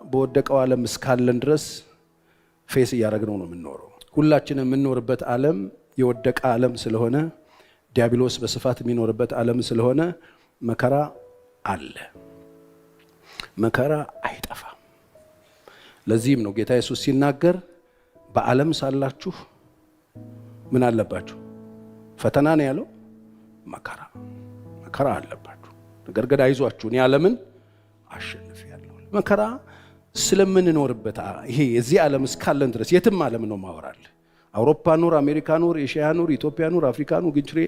በወደቀው ዓለም እስካለን ድረስ ፌስ እያደረግነው ነው የምንኖረው። ሁላችንም የምንኖርበት ዓለም የወደቀ ዓለም ስለሆነ ዲያብሎስ በስፋት የሚኖርበት ዓለም ስለሆነ መከራ አለ። መከራ አይጠፋም። ለዚህም ነው ጌታ ኢየሱስ ሲናገር በዓለም ሳላችሁ ምን አለባችሁ? ፈተና ነው ያለው። መከራ አለባችሁ። ነገር ግን አይዟችሁ እኔ ዓለምን አሸንፌአለሁ። መከራ ስለምንኖርበት ይሄ የዚህ ዓለም እስካለን ድረስ የትም ዓለም ነው ማወራል። አውሮፓ ኑር፣ አሜሪካ ኑር፣ ኤሽያ ኑር፣ ኢትዮጵያ ኑር፣ አፍሪካ ኑር፣ ግንችሬ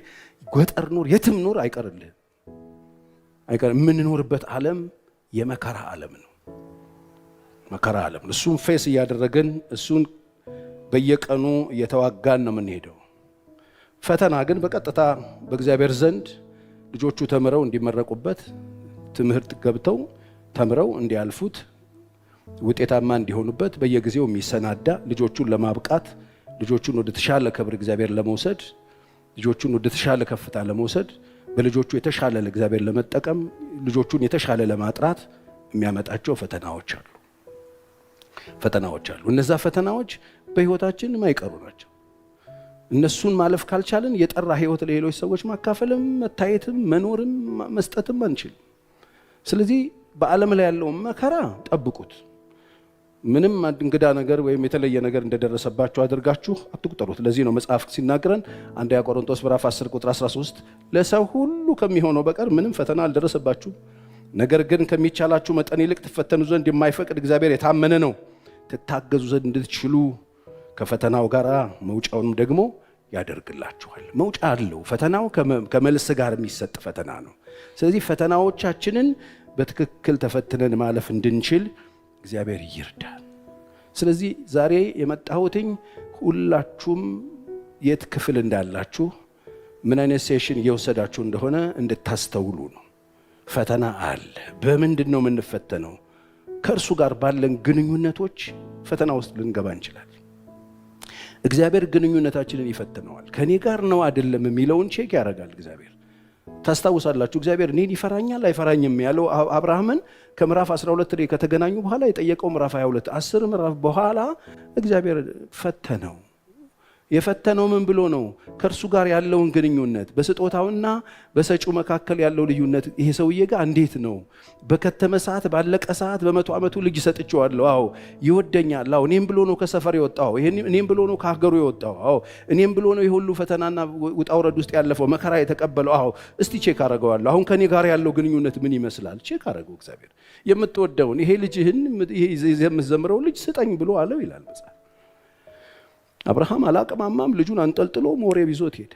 ጎጠር ኑር፣ የትም ኑር አይቀርልህ። የምንኖርበት ዓለም የመከራ ዓለም ነው። መከራ ዓለም ነው። እሱን ፌስ እያደረግን እሱን በየቀኑ እየተዋጋን ነው የምንሄደው። ፈተና ግን በቀጥታ በእግዚአብሔር ዘንድ ልጆቹ ተምረው እንዲመረቁበት ትምህርት ገብተው ተምረው እንዲያልፉት ውጤታማ እንዲሆኑበት በየጊዜው የሚሰናዳ ልጆቹን ለማብቃት ልጆቹን ወደ ተሻለ ክብር እግዚአብሔር ለመውሰድ ልጆቹን ወደ ተሻለ ከፍታ ለመውሰድ በልጆቹ የተሻለ ለእግዚአብሔር ለመጠቀም ልጆቹን የተሻለ ለማጥራት የሚያመጣቸው ፈተናዎች አሉ። እነዛ ፈተናዎች በህይወታችን የማይቀሩ ናቸው። እነሱን ማለፍ ካልቻለን የጠራ ህይወት ለሌሎች ሰዎች ማካፈልም መታየትም መኖርም መስጠትም አንችልም። ስለዚህ በዓለም ላይ ያለውን መከራ ጠብቁት። ምንም እንግዳ ነገር ወይም የተለየ ነገር እንደደረሰባችሁ አድርጋችሁ አትቁጠሩት። ለዚህ ነው መጽሐፍ ሲናገረን አንደኛ ቆሮንቶስ ምዕራፍ 10 ቁጥር 13 ለሰው ሁሉ ከሚሆነው በቀር ምንም ፈተና አልደረሰባችሁም፣ ነገር ግን ከሚቻላችሁ መጠን ይልቅ ትፈተኑ ዘንድ የማይፈቅድ እግዚአብሔር የታመነ ነው፣ ትታገዙ ዘንድ እንድትችሉ ከፈተናው ጋር መውጫውንም ደግሞ ያደርግላችኋል። መውጫ አለው። ፈተናው ከመልስ ጋር የሚሰጥ ፈተና ነው። ስለዚህ ፈተናዎቻችንን በትክክል ተፈትነን ማለፍ እንድንችል እግዚአብሔር ይርዳል። ስለዚህ ዛሬ የመጣሁትኝ ሁላችሁም የት ክፍል እንዳላችሁ ምን አይነት ሴሽን እየወሰዳችሁ እንደሆነ እንድታስተውሉ ነው። ፈተና አለ። በምንድን ነው የምንፈተነው? ከእርሱ ጋር ባለን ግንኙነቶች ፈተና ውስጥ ልንገባ እንችላለን። እግዚአብሔር ግንኙነታችንን ይፈትነዋል። ከኔ ጋር ነው አይደለም የሚለውን ቼክ ያደርጋል እግዚአብሔር። ታስታውሳላችሁ እግዚአብሔር እኔን ይፈራኛል አይፈራኝም ያለው አብርሃምን ከምዕራፍ 12 ላይ ከተገናኙ በኋላ የጠየቀው ምዕራፍ 22 10 ምዕራፍ በኋላ እግዚአብሔር ፈተነው። የፈተነው ምን ብሎ ነው? ከእርሱ ጋር ያለውን ግንኙነት በስጦታውና በሰጪው መካከል ያለው ልዩነት ይሄ ሰውዬ ጋር እንዴት ነው? በከተመ ሰዓት ባለቀ ሰዓት በመቶ ዓመቱ ልጅ ሰጥቼዋለሁ። አዎ ይወደኛል። አዎ እኔም ብሎ ነው ከሰፈር የወጣው። እኔም ብሎ ነው ከሀገሩ የወጣው። አዎ እኔም ብሎ ነው የሁሉ ፈተናና ውጣውረድ ውስጥ ያለፈው መከራ የተቀበለው። አዎ እስቲ ቼክ አደርገዋለሁ። አሁን ከኔ ጋር ያለው ግንኙነት ምን ይመስላል? ቼክ አደረገው እግዚአብሔር። የምትወደውን ይሄ ልጅህን የምትዘምረው ልጅ ስጠኝ ብሎ አለው ይላል መጽሐፍ። አብርሃም አላቅማማም። ልጁን አንጠልጥሎ ሞሬብ ይዞት ሄደ።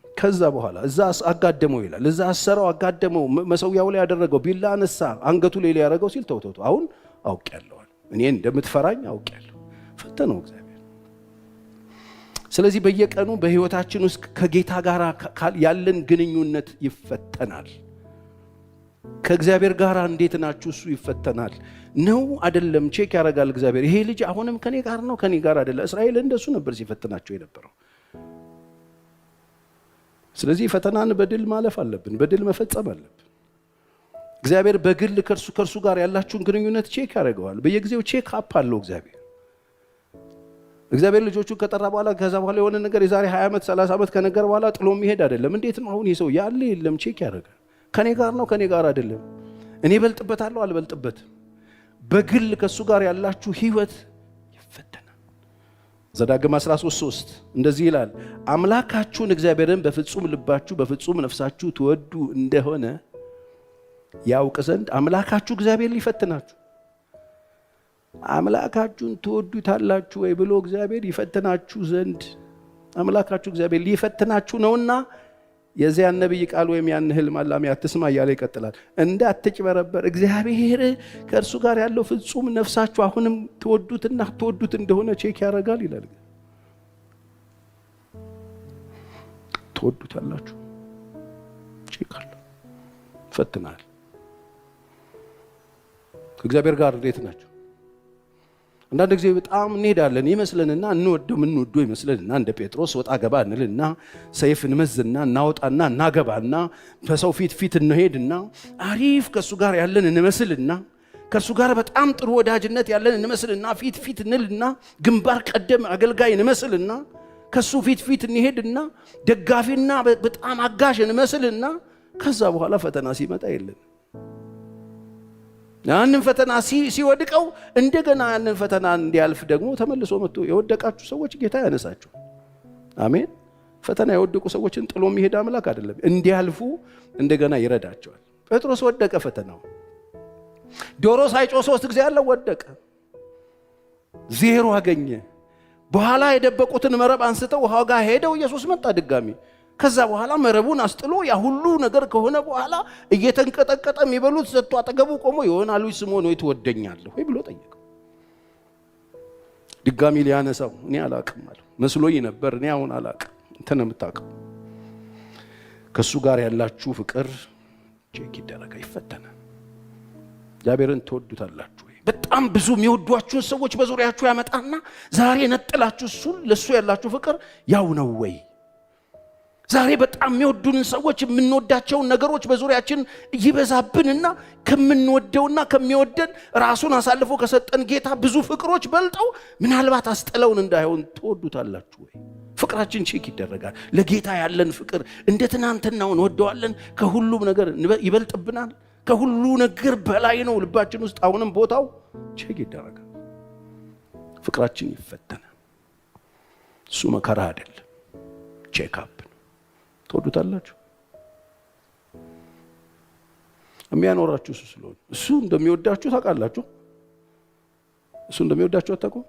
ከዛ በኋላ እዛ አጋደመው ይላል። እዛ አሰረው፣ አጋደመው፣ መሰዊያው ላይ ያደረገው፣ ቢላ አነሳ፣ አንገቱ ላይ ያደረገው ሲል ተውተው አሁን አውቄያለሁ፣ እኔ እንደምትፈራኝ አውቄያለሁ። ፈተነው እግዚአብሔር። ስለዚህ በየቀኑ በህይወታችን ውስጥ ከጌታ ጋር ያለን ግንኙነት ይፈተናል። ከእግዚአብሔር ጋር እንዴት ናችሁ? እሱ ይፈተናል ነው አይደለም? ቼክ ያደርጋል እግዚአብሔር። ይሄ ልጅ አሁንም ከኔ ጋር ነው ከኔ ጋር አይደለም? እስራኤል እንደሱ ነበር ሲፈትናቸው የነበረው። ስለዚህ ፈተናን በድል ማለፍ አለብን፣ በድል መፈጸም አለብን። እግዚአብሔር በግል ከእርሱ ጋር ያላችሁን ግንኙነት ቼክ ያደርገዋል። በየጊዜው ቼክ አፕ አለው እግዚአብሔር ልጆቹን ከጠራ በኋላ ከዛ በኋላ የሆነ ነገር የዛሬ 20 ዓመት 30 ዓመት ከነገር በኋላ ጥሎ የሚሄድ አይደለም። እንዴት ነው አሁን ይሄ ሰው ያለ የለም? ቼክ ያደርጋል። ከኔ ጋር ነው ከኔ ጋር አይደለም? እኔ በልጥበታለሁ አልበልጥበትም? በግል ከሱ ጋር ያላችሁ ህይወት ይፈተናል። ዘዳግም 13:3 እንደዚህ ይላል፣ አምላካችሁን እግዚአብሔርን በፍጹም ልባችሁ በፍጹም ነፍሳችሁ ትወዱ እንደሆነ ያውቅ ዘንድ አምላካችሁ እግዚአብሔር ሊፈትናችሁ። አምላካችሁን ትወዱታላችሁ ወይ ብሎ እግዚአብሔር ይፈትናችሁ ዘንድ አምላካችሁ እግዚአብሔር ሊፈትናችሁ ነውና የዚያን ነብይ ቃል ወይም ያን ህልም አላሚ አትስማ እያለ ይቀጥላል። እንዳትጭበረበር እግዚአብሔር ከእርሱ ጋር ያለው ፍጹም ነፍሳችሁ አሁንም ትወዱትና ትወዱት እንደሆነ ቼክ ያደርጋል ይላል። ትወዱታላችሁ፣ ቼክ አለ፣ ፈትናል። ከእግዚአብሔር ጋር እንዴት ናችሁ? አንዳንድ ጊዜ በጣም እንሄዳለን ይመስለንና እንወደው ይመስለንና እንደ ጴጥሮስ ወጣ ገባ እንልና ሰይፍ እንመዝና እናወጣና እናገባና በሰው ፊት እንሄድና አሪፍ ከሱ ጋር ያለን እንመስልና ከእርሱ ጋር በጣም ጥሩ ወዳጅነት ያለን እንመስልና ፊት እንልና ግንባር ቀደም አገልጋይ እንመስልና ከሱ ፊት እንሄድና ደጋፊና በጣም አጋዥ እንመስልና ከዛ በኋላ ፈተና ሲመጣ የለን። ያንን ፈተና ሲወድቀው እንደገና ያንን ፈተና እንዲያልፍ ደግሞ ተመልሶ መጥቶ የወደቃችሁ ሰዎች ጌታ ያነሳችሁ። አሜን። ፈተና የወደቁ ሰዎችን ጥሎ የሚሄድ አምላክ አይደለም፣ እንዲያልፉ እንደገና ይረዳቸዋል። ጴጥሮስ ወደቀ ፈተናው። ዶሮ ሳይጮህ 3 ጊዜ ያለው ወደቀ፣ 0 አገኘ። በኋላ የደበቁትን መረብ አንስተው ውሃው ጋር ሄደው ኢየሱስ መጣ ድጋሚ። ከዛ በኋላ መረቡን አስጥሎ ያ ሁሉ ነገር ከሆነ በኋላ እየተንቀጠቀጠ የሚበሉት ሰጥቶ አጠገቡ ቆሞ ዮሐና ልጅ ስምዖን ሆይ ትወደኛለህ ወይ ብሎ ጠየቀው። ድጋሚ ሊያነሳው እኔ አላቅም አለ። መስሎኝ ነበር፣ እኔ አሁን አላቅም፣ እንተ ነው የምታውቀው። ከሱ ጋር ያላችሁ ፍቅር ቼክ ይደረጋ፣ ይፈተናል። እግዚአብሔርን ትወዱታላችሁ ወይ? በጣም ብዙ የሚወዷችሁን ሰዎች በዙሪያችሁ ያመጣና ዛሬ ነጥላችሁ እሱን ለሱ ያላችሁ ፍቅር ያው ነው ወይ? ዛሬ በጣም የሚወዱን ሰዎች የምንወዳቸውን ነገሮች በዙሪያችን ይበዛብንና ከምንወደውና ከሚወደን ራሱን አሳልፎ ከሰጠን ጌታ ብዙ ፍቅሮች በልጠው ምናልባት አስጠለውን እንዳይሆን ትወዱታላችሁ ወይ? ፍቅራችን ቼክ ይደረጋል። ለጌታ ያለን ፍቅር እንደ ትናንትናው እንወደዋለን? ከሁሉም ነገር ይበልጥብናል? ከሁሉ ነገር በላይ ነው ልባችን ውስጥ አሁንም ቦታው? ቼክ ይደረጋል። ፍቅራችን ይፈተናል። እሱ መከራ አይደለም፣ ቼክ አፕ። ትወዱታላችሁ? የሚያኖራችሁ እሱ ስለሆነ እሱ እንደሚወዳችሁ ታውቃላችሁ። እሱ እንደሚወዳችሁ አታውቁም?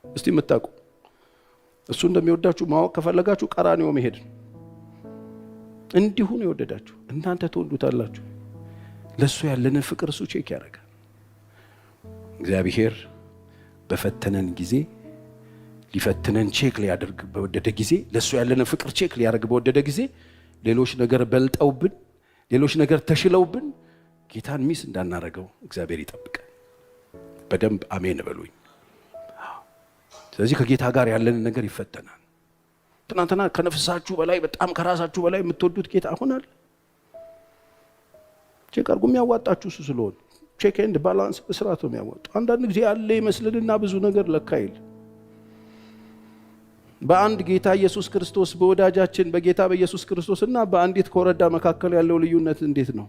እስቲ የምታውቁ እሱ እንደሚወዳችሁ ማወቅ ከፈለጋችሁ ቀራንዮ መሄድ ነው። እንዲሁ ነው የወደዳችሁ። እናንተ ትወዱታላችሁ? ለሱ ያለንን ፍቅር እሱ ቼክ ያደርጋል። እግዚአብሔር በፈተነን ጊዜ ሊፈትነን ቼክ ሊያደርግ በወደደ ጊዜ ለሱ ያለንን ፍቅር ቼክ ሊያደርግ በወደደ ጊዜ ሌሎች ነገር በልጠውብን፣ ሌሎች ነገር ተሽለውብን ጌታን ሚስ እንዳናረገው እግዚአብሔር ይጠብቃል። በደንብ አሜን በሉኝ። ስለዚህ ከጌታ ጋር ያለንን ነገር ይፈተናል። ትናንትና ከነፍሳችሁ በላይ በጣም ከራሳችሁ በላይ የምትወዱት ጌታ ሆናል። ቼክ አድርጉ። የሚያዋጣችሁ እሱ ስለሆነ ቼክ ኤንድ ባላንስ በስርዓቱ የሚያዋጡ። አንዳንድ ጊዜ ያለ ይመስልንና ብዙ ነገር ለካ ይል። በአንድ ጌታ ኢየሱስ ክርስቶስ በወዳጃችን በጌታ በኢየሱስ ክርስቶስና በአንዲት ኮረዳ መካከል ያለው ልዩነት እንዴት ነው?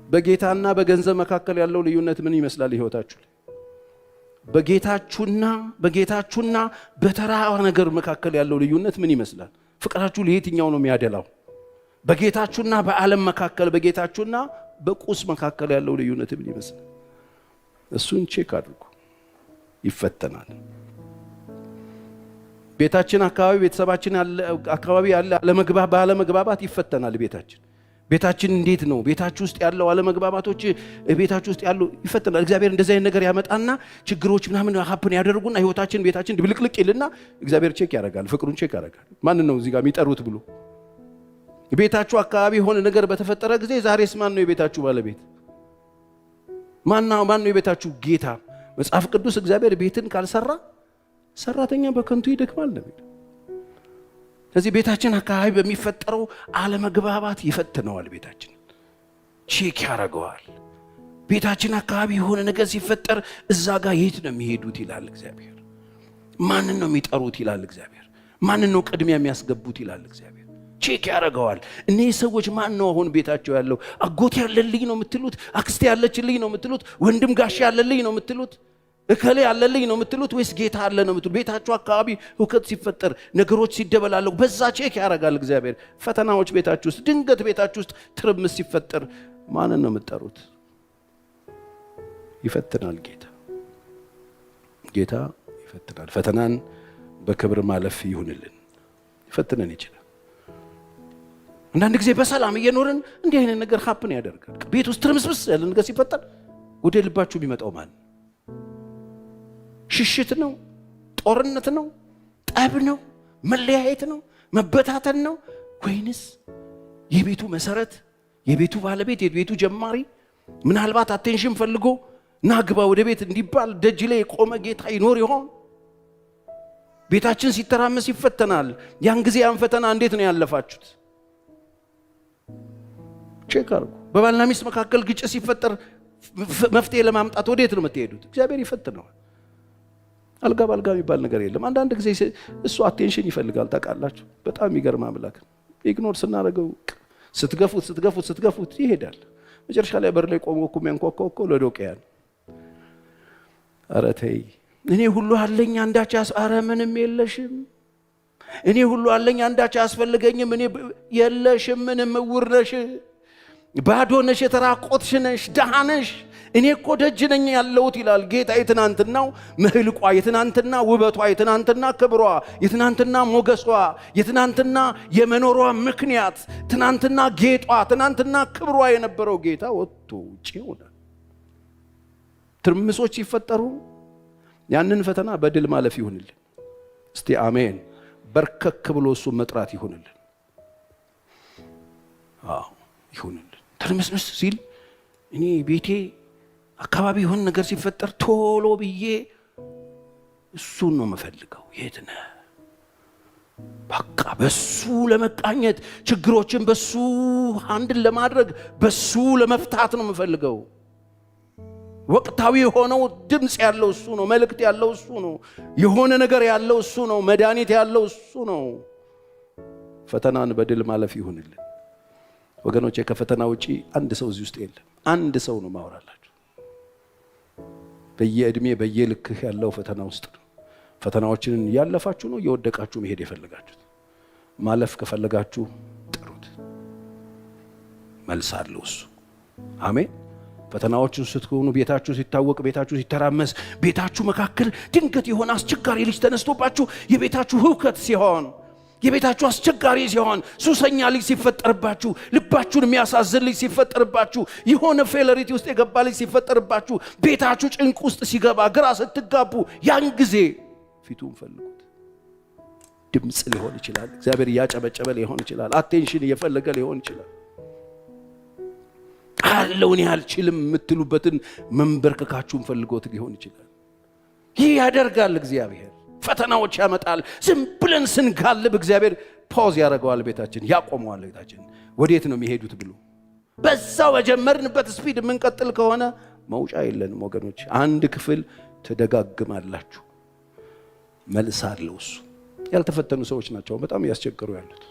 በጌታና በገንዘብ መካከል ያለው ልዩነት ምን ይመስላል? ህይወታችሁ በጌታችሁና በተራ ነገር መካከል ያለው ልዩነት ምን ይመስላል? ፍቅራችሁ ለየትኛው ነው የሚያደላው? በጌታችሁና በዓለም መካከል፣ በጌታችሁና በቁስ መካከል ያለው ልዩነት ምን ይመስላል? እሱን ቼክ አድርጉ። ይፈተናል። ቤታችን አካባቢ፣ ቤተሰባችን አካባቢ ያለ አለመግባባት ይፈተናል። ቤታችን እንዴት ነው? ቤታችሁ ውስጥ ያለው አለመግባባቶች ቤታችሁ ውስጥ ያለው ይፈተናል። እግዚአብሔር እንደዚህ አይነት ነገር ያመጣና ችግሮች ምናምን ሀፕን ያደርጉና ህይወታችን ቤታችን ድብልቅልቅ ይልና እግዚአብሔር ቼክ ያደርጋል፣ ፍቅሩን ቼክ ያደርጋል። ማን ነው እዚህ ጋር የሚጠሩት ብሎ ቤታችሁ አካባቢ የሆነ ነገር በተፈጠረ ጊዜ ዛሬስ ማን ነው የቤታችሁ ባለቤት? ማን ነው የቤታችሁ ጌታ? መጽሐፍ ቅዱስ እግዚአብሔር ቤትን ካልሰራ ሰራተኛ በከንቱ ይደክማል ነው። ስለዚህ ቤታችን አካባቢ በሚፈጠረው አለመግባባት ይፈትነዋል። ቤታችን ቼክ ያደርገዋል። ቤታችን አካባቢ የሆነ ነገር ሲፈጠር እዛ ጋር የት ነው የሚሄዱት ይላል እግዚአብሔር። ማንን ነው የሚጠሩት ይላል እግዚአብሔር። ማንን ነው ቅድሚያ የሚያስገቡት ይላል እግዚአብሔር። ቼክ ያደርገዋል። እነዚህ ሰዎች ማን ነው አሁን ቤታቸው ያለው? አጎት ያለልኝ ነው የምትሉት? አክስቴ ያለችልኝ ነው የምትሉት? ወንድም ጋሽ ያለልኝ ነው የምትሉት? እከሌ ያለልኝ ነው የምትሉት? ወይስ ጌታ አለ ነው የምትሉት? ቤታችሁ አካባቢ ሁከት ሲፈጠር፣ ነገሮች ሲደበላለቁ በዛ ቼክ ያደርጋል እግዚአብሔር። ፈተናዎች ቤታችሁ ውስጥ፣ ድንገት ቤታችሁ ውስጥ ትርምስ ሲፈጠር ማንን ነው የምትጠሩት? ይፈትናል ጌታ ይፈትናል። ፈተናን በክብር ማለፍ ይሁንልን። ይፈትነን ይችላል። አንዳንድ ጊዜ በሰላም እየኖርን እንዲህ አይነት ነገር ሀፕን ያደርጋል። ቤት ውስጥ ትርምስምስ ያለ ነገር ሲፈጠር ወደ ልባችሁ የሚመጣው ማን? ሽሽት ነው? ጦርነት ነው? ጠብ ነው? መለያየት ነው? መበታተን ነው? ወይንስ የቤቱ መሰረት፣ የቤቱ ባለቤት፣ የቤቱ ጀማሪ ምናልባት አቴንሽን ፈልጎ ናግባ ወደ ቤት እንዲባል ደጅ ላይ የቆመ ጌታ ይኖር ይሆን? ቤታችን ሲተራመስ ይፈተናል። ያን ጊዜ ያን ፈተና እንዴት ነው ያለፋችሁት? ቼክ አድርጉ። በባልና ሚስት መካከል ግጭት ሲፈጠር መፍትሄ ለማምጣት ወዴት ነው የምትሄዱት? እግዚአብሔር ይፈትነዋል። አልጋ ባልጋ የሚባል ነገር የለም። አንዳንድ ጊዜ እሱ አቴንሽን ይፈልጋል። ታውቃላችሁ፣ በጣም የሚገርም አምላክ። ኢግኖር ስናደርገው ስትገፉት ይሄዳል። መጨረሻ ላይ በር ላይ ቆሞ እኮ የሚያንኳኳው እኮ ለዶቅያ ነው። ኧረ ተይ፣ እኔ ሁሉ አለኝ አንዳች ኧረ ምንም የለሽም። እኔ ሁሉ አለኝ አንዳች አያስፈልገኝም። እኔ የለሽም፣ ምንም እውር ነሽ፣ ባዶ ነሽ፣ የተራቆትሽ ነሽ፣ ደሃ ነሽ። እኔ እኮ ደጅ ነኝ ያለሁት ይላል ጌታ። የትናንትናው መልቋ፣ የትናንትና ውበቷ፣ የትናንትና ክብሯ፣ የትናንትና ሞገሷ፣ የትናንትና የመኖሯ ምክንያት፣ ትናንትና ጌጧ፣ ትናንትና ክብሯ የነበረው ጌታ ወጥቶ ውጪ ሆነ። ትርምሶች ሲፈጠሩ ያንን ፈተና በድል ማለፍ ይሁንልን። እስቲ አሜን። በርከክ ብሎ እሱ መጥራት ይሁንልን። አዎ ይሁንልን። ትርምስምስ ሲል እኔ ቤቴ አካባቢ የሆነ ነገር ሲፈጠር ቶሎ ብዬ እሱን ነው የምፈልገው። የት ነህ? በቃ በሱ ለመቃኘት ችግሮችን በሱ አንድን ለማድረግ በሱ ለመፍታት ነው የምፈልገው። ወቅታዊ የሆነው ድምፅ ያለው እሱ ነው። መልእክት ያለው እሱ ነው። የሆነ ነገር ያለው እሱ ነው። መድኃኒት ያለው እሱ ነው። ፈተናን በድል ማለፍ ይሁንልን ወገኖቼ። ከፈተና ውጪ አንድ ሰው እዚህ ውስጥ የለም። አንድ ሰው ነው ማወራላችሁ። በየእድሜ በየልክህ ያለው ፈተና ውስጥ ነው። ፈተናዎችን እያለፋችሁ ነው እየወደቃችሁ መሄድ የፈለጋችሁት። ማለፍ ከፈለጋችሁ ጥሩት፣ መልስ አለው እሱ። አሜን። ፈተናዎችን ስትሆኑ፣ ቤታችሁ ሲታወቅ፣ ቤታችሁ ሲተራመስ፣ ቤታችሁ መካከል ድንገት የሆነ አስቸጋሪ ልጅ ተነስቶባችሁ የቤታችሁ ህውከት ሲሆን፣ የቤታችሁ አስቸጋሪ ሲሆን፣ ሱሰኛ ልጅ ሲፈጠርባችሁ፣ ልባችሁን የሚያሳዝን ልጅ ሲፈጠርባችሁ፣ የሆነ ፌለሪቲ ውስጥ የገባ ልጅ ሲፈጠርባችሁ፣ ቤታችሁ ጭንቅ ውስጥ ሲገባ፣ ግራ ስትጋቡ፣ ያን ጊዜ ፊቱን ፈልጉት። ድምፅ ሊሆን ይችላል፣ እግዚአብሔር እያጨበጨበ ሊሆን ይችላል፣ አቴንሽን እየፈለገ ሊሆን ይችላል። አለውን ያልችልም የምትሉበትን መንበርከካችሁን ፈልጎት ሊሆን ይችላል። ይህ ያደርጋል እግዚአብሔር። ፈተናዎች ያመጣል። ዝም ብለን ስንጋልብ እግዚአብሔር ፖዝ ያደርገዋል፣ ቤታችን ያቆመዋል። ቤታችን ወዴት ነው የሚሄዱት ብሎ በዛው በጀመርንበት ስፒድ የምንቀጥል ከሆነ መውጫ የለንም ወገኖች። አንድ ክፍል ትደጋግማላችሁ፣ መልስ አለው እሱ። ያልተፈተኑ ሰዎች ናቸው በጣም እያስቸገሩ ያሉት።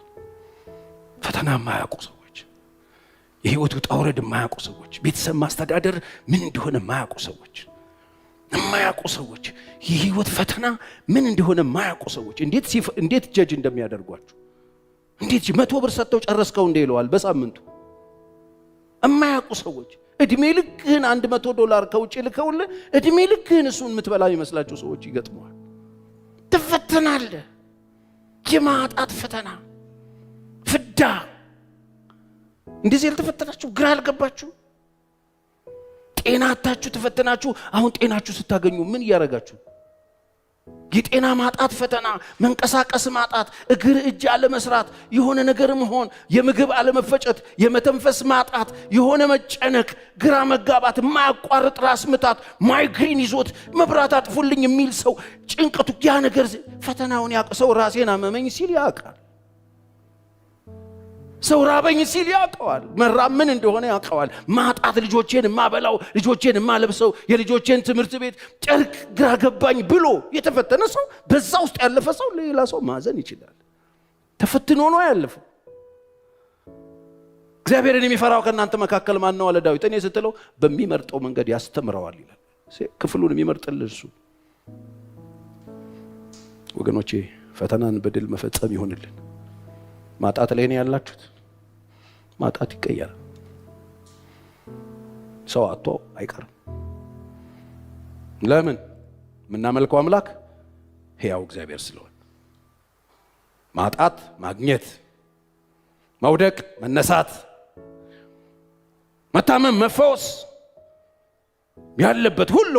ፈተና የማያውቁ ሰዎች፣ የህይወት ውጣ ውረድ የማያውቁ ሰዎች፣ ቤተሰብ ማስተዳደር ምን እንደሆነ የማያውቁ ሰዎች፣ የማያውቁ ሰዎች፣ የህይወት ፈተና ምን እንደሆነ የማያውቁ ሰዎች እንዴት ጀጅ እንደሚያደርጓችሁ፣ እንዴት 100 ብር ሰጥተው ጨረስከው እንደ ይለዋል በሳምንቱ። የማያውቁ ሰዎች እድሜ ልክህን $100 ከውጭ ልከውልህ እድሜ ልክህን እሱን የምትበላ የሚመስላቸው ሰዎች ይገጥመዋል። ትፈተናለህ። የማጣት ፈተና፣ ፍዳ። እንደዚህ ያልተፈተናችሁ ግራ አልገባችሁ? ጤና አጣችሁ ተፈተናችሁ። አሁን ጤናችሁ ስታገኙ ምን እያደረጋችሁ? የጤና ማጣት ፈተና፣ መንቀሳቀስ ማጣት፣ እግር እጅ አለመስራት፣ የሆነ ነገር መሆን፣ የምግብ አለመፈጨት፣ የመተንፈስ ማጣት፣ የሆነ መጨነቅ፣ ግራ መጋባት፣ የማያቋርጥ ራስ ምታት፣ ማይግሪን ይዞት መብራት አጥፉልኝ የሚል ሰው ጭንቀቱ፣ ያ ነገር ፈተናውን ያውቅ ሰው ራሴን አመመኝ ሲል ያውቃል። ሰው ራበኝ ሲል ያውቀዋል። መራብ ምን እንደሆነ ያውቀዋል። ማጣት፣ ልጆቼን ማበላው፣ ልጆቼን ማለብሰው፣ የልጆቼን ትምህርት ቤት ጨርቅ ግራ ገባኝ ብሎ የተፈተነ ሰው፣ በዛ ውስጥ ያለፈ ሰው ለሌላ ሰው ማዘን ይችላል። ተፈትኖ ነው ያለፈው። እግዚአብሔርን የሚፈራው ከእናንተ መካከል ማን ነው አለ ዳዊት። እኔ ስትለው በሚመርጠው መንገድ ያስተምረዋል ይላል። ክፍሉን የሚመርጥልህ እሱ። ወገኖቼ ፈተናን በድል መፈጸም ይሆንልን። ማጣት ላይ ነው ያላችሁት። ማጣት ይቀየራል። ሰው አጥቶ አይቀርም። ለምን? የምናመልከው አምላክ ሕያው እግዚአብሔር ስለሆነ። ማጣት፣ ማግኘት፣ መውደቅ፣ መነሳት፣ መታመም፣ መፈወስ ያለበት ሁሉ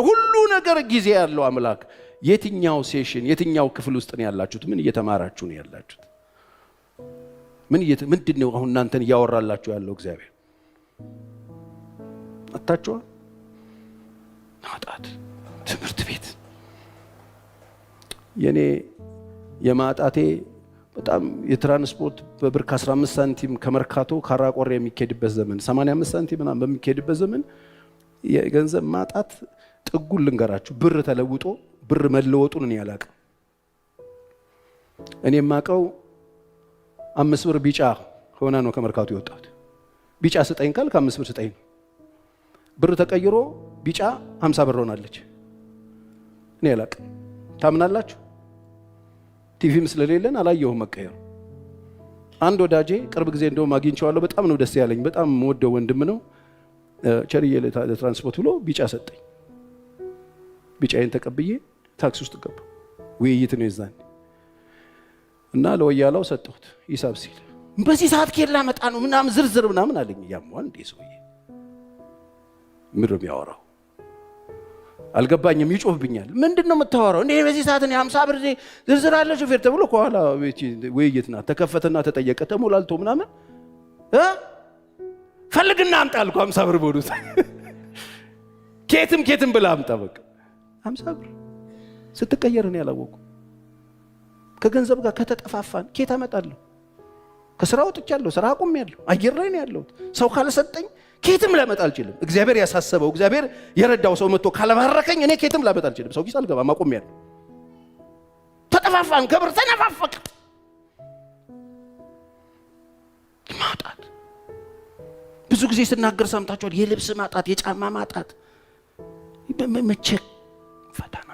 ነገር ጊዜ ያለው አምላክ። የትኛው ሴሽን የትኛው ክፍል ውስጥ ነው ያላችሁት? ምን እየተማራችሁ ነው ያላችሁት? ምንድነው አሁን እናንተን እያወራላችሁ ያለው እግዚአብሔር? አጣችሁ ማጣት፣ ትምህርት ቤት። የኔ የማጣቴ በጣም የትራንስፖርት በብር 15 ሳንቲም ከመርካቶ ካራቆሬ የሚኬድበት ዘመን 85 ሳንቲም ምናምን በሚኬድበት ዘመን የገንዘብ ማጣት ጥጉን ልንገራችሁ። ብር ተለውጦ ብር መለወጡን እኔ አላውቅም። እኔ የማውቀው 5 ብር ቢጫ ሆና ነው ከመርካቶ የወጣሁት። ቢጫ ስጠኝ ካልክ 5 ብር ስጠኝ ነው። ብር ተቀይሮ ቢጫ 50 ብር ሆናለች። እኔ አላውቅም። ታምናላችሁ? ቲቪም ስለሌለን አላየሁም መቀየሩ። አንድ ወዳጄ ቅርብ ጊዜ እንደውም አግኝቼዋለሁ። በጣም ነው ደስ ያለኝ። በጣም የምወደው ወንድም ነው። ቸርዬ ለትራንስፖርት ብሎ ቢጫ ሰጠኝ። ቢጫዬን ተቀብዬ ታክሲ ውስጥ ገባ። ውይይት ነው የዛን እና ለወያላው ሰጠሁት። ሂሳብ ሲል በዚህ ሰዓት ከላ መጣ ነው ምናምን ዝርዝር ምናምን አለኝ። ያሟል እንዴ ሰውዬ ምንም ያወራው አልገባኝም። ይጮህብኛል። ምንድነው የምታወራው እንዴ? በዚህ ሰዓት ነው 50 ብር ዝርዝር አለ ሹፌር ተብሎ ከኋላ ውይይትና ተከፈተና ተጠየቀ። ተሞላልቶ ምናምን ፈልግና አምጣ አልኩ። 50 ብር ቦዱት ኬትም ብላ አምጣ። በቃ 50 ብር ስትቀየር ነው ያላወቁ። ከገንዘብ ጋር ከተጠፋፋን ኬት አመጣለሁ? ከስራ ወጥቻለሁ። ስራ አቁሜያለሁ። አየር ላይ ነው ያለሁት። ሰው ካልሰጠኝ ኬትም ላመጣ አልችልም። እግዚአብሔር ያሳሰበው እግዚአብሔር የረዳው ሰው መጥቶ ካለባረከኝ እኔ ኬትም ላመጣ አልችልም። ሰው ኪስ አልገባም። አቁሜያለሁ። ተጠፋፋን። ከብር ተነፋፈቅ ማጣት ብዙ ጊዜ ስናገር ሰምታችኋል። የልብስ ማጣት፣ የጫማ ማጣት መቼ ፈተና።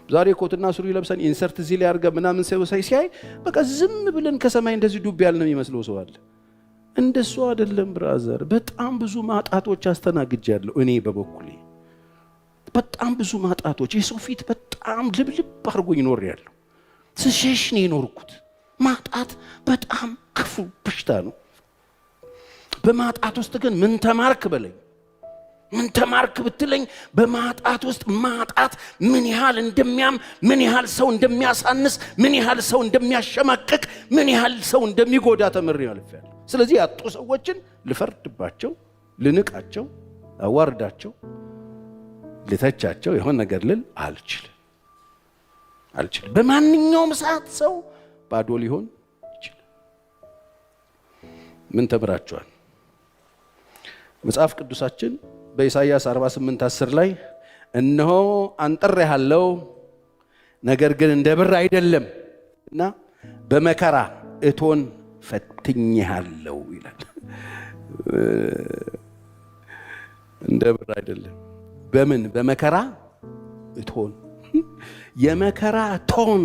ዛሬ ኮትና ሱሪ ለብሰን ኢንሰርት እዚህ ላይ አድርገን ምናምን ሲያይ በቃ ዝም ብለን ከሰማይ እንደዚህ ዱብ ያለ ነው የሚመስለው ሰው አለ። እንደሱ አይደለም ብራዘር። በጣም ብዙ ማጣቶች አስተናግጃለሁ እኔ በበኩሌ። በጣም ብዙ ማጣቶች የሰው ፊት በጣም ልብልብ አድርጎኝ ኖሬያለሁ። ስሸሽ ነው የኖርኩት። ማጣት በጣም ክፉ በሽታ ነው። በማጣት ውስጥ ግን ምን ተማርክ በለኝ። ምን ተማርክ ብትለኝ በማጣት ውስጥ ማጣት ምን ያህል እንደሚያም፣ ምን ያህል ሰው እንደሚያሳንስ፣ ምን ያህል ሰው እንደሚያሸማቅቅ፣ ምን ያህል ሰው እንደሚጎዳ ተምሬ አልፌያለሁ። ስለዚህ ያጡ ሰዎችን ልፈርድባቸው፣ ልንቃቸው፣ አዋርዳቸው፣ ልተቻቸው የሆነ ነገር ልል አልችልም። በማንኛውም ሰዓት ሰው ባዶ ሊሆን ይችላል። ምን ተምራችኋል? መጽሐፍ ቅዱሳችን በኢሳይያስ 48:10 ላይ እነሆ አንጥሬሃለሁ፣ ነገር ግን እንደ ብር አይደለም እና በመከራ እቶን ፈትኜሃለሁ ይላል። እንደ ብር አይደለም። በምን? በመከራ እቶን። የመከራ እቶን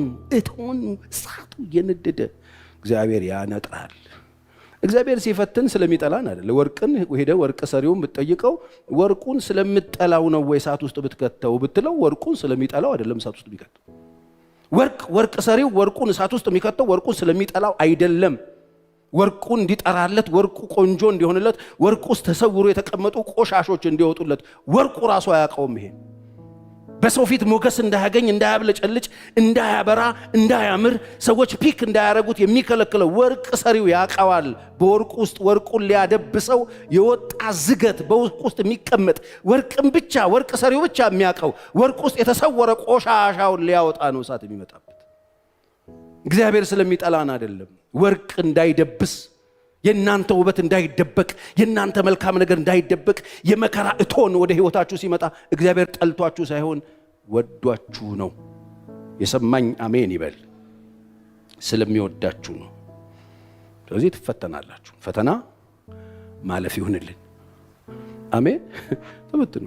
እሳቱ እየነደደ እግዚአብሔር ያነጥራል። እግዚአብሔር ሲፈትን ስለሚጠላን አይደለ። ወርቅን ሄደ ወርቅ ሰሪውን ብትጠይቀው ወርቁን ስለምጠላው ነው ወይ እሳት ውስጥ ብትከተው ብትለው ወርቁን ስለሚጠላው አይደለም እሳት ውስጥ ቢከተው። ወርቅ ሰሪው ወርቁን እሳት ውስጥ የሚከተው ወርቁን ስለሚጠላው አይደለም። ወርቁን እንዲጠራለት፣ ወርቁ ቆንጆ እንዲሆንለት፣ ወርቁ ውስጥ ተሰውሮ የተቀመጡ ቆሻሾች እንዲወጡለት ወርቁ ራሱ አያውቀውም። ይሄ በሰው ፊት ሞገስ እንዳያገኝ፣ እንዳያብለጨልጭ፣ እንዳያበራ፣ እንዳያምር፣ ሰዎች ፒክ እንዳያረጉት የሚከለክለው ወርቅ ሰሪው ያውቀዋል። በወርቁ ውስጥ ወርቁን ሊያደብሰው የወጣ ዝገት በወርቁ ውስጥ የሚቀመጥ ወርቅ ሰሪው ብቻ የሚያውቀው ወርቁ ውስጥ የተሰወረ ቆሻሻውን ሊያወጣ ነው እሳት የሚመጣበት። እግዚአብሔር ስለሚጠላን አይደለም። ወርቅ እንዳይደብስ፣ የእናንተ ውበት እንዳይደበቅ፣ የእናንተ መልካም ነገር እንዳይደበቅ የመከራ እቶን ወደ ህይወታችሁ ሲመጣ እግዚአብሔር ጠልቷችሁ ሳይሆን ወዷችሁ ነው። የሰማኝ አሜን ይበል። ስለሚወዳችሁ ነው። ስለዚህ ትፈተናላችሁ። ፈተና ማለፍ ይሁንልን። አሜን። ተፈትኑ።